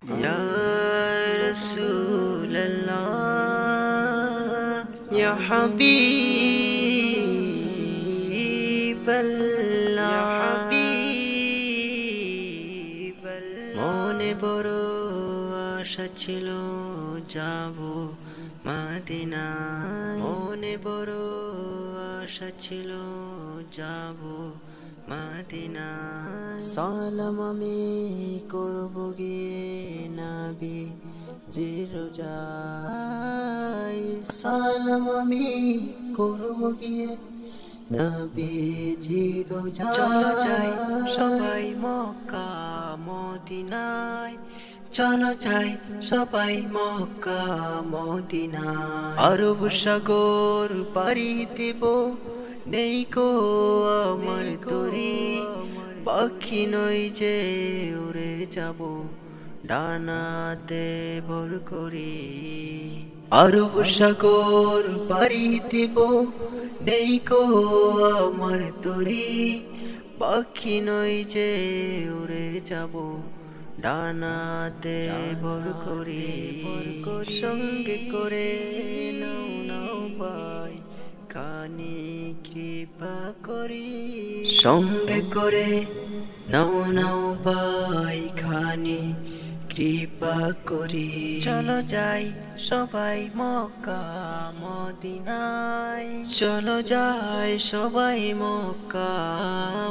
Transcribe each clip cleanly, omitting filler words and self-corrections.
या रसूल अल्लाह या हबीब अल्लाह মনে বড় আশা ছিল যাব মদিনায় মনে বড় আশা ছিল যাব মদিনায় সালাম আমি করব গিয়ে নবী জির রোজায় সালাম আমি করব গিয়ে নবী জির রোজায় চলো যাই সবাই মক্কা মদিনায় চলো যাই সবাই মক্কা মদিনায় আরব সাগর পাড়ি দেব নেই কো আমার তরি পাখি নই যে উড়ে যাব ডানাতে ভর করি আরব সাগর পাড়ি দেব নেই কো আমার তরি পাখি নই যে উড়ে যাব ডানাতে ভর করি সঙ্গে করে নাও নাও ভাই কানে কৃপা করি সঙ্গে করে নাও নাও ভাই খানি কৃপা করি চলো যাই সবাই মক্কা মদিনায় চলো যাই সবাই মক্কা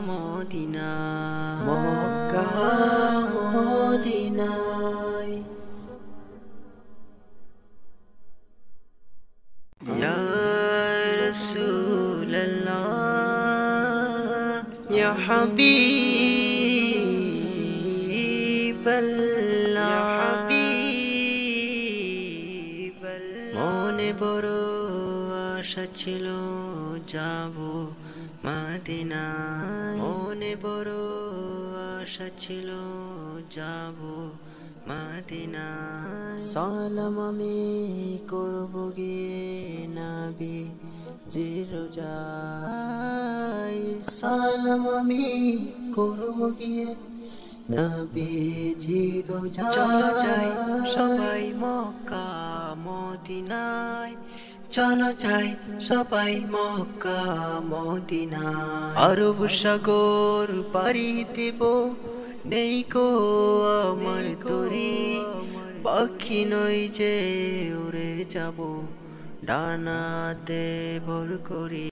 মদিনায় মক্কা মদিনায় ইয়া রাসূল আল্লাহ ইয়া হাবিব আল্লাহ মনে বড় আশা ছিল যাব মদিনায় মনে বড় আশা ছিল যাব মদিনায় সালাম আমি করব গিয়ে নবী জির রোজায় সালাম আমি করব গিয়ে নবী জির রোজায় চলো যাই সবাই মক্কা মদিনায় চলো যাই সবাই মক্কা মদিনায় আরব সাগর পাড়ি দেব নেই কো আমার তরি পাখি নই যে উড়ে যাব ডানাতে ভর করি।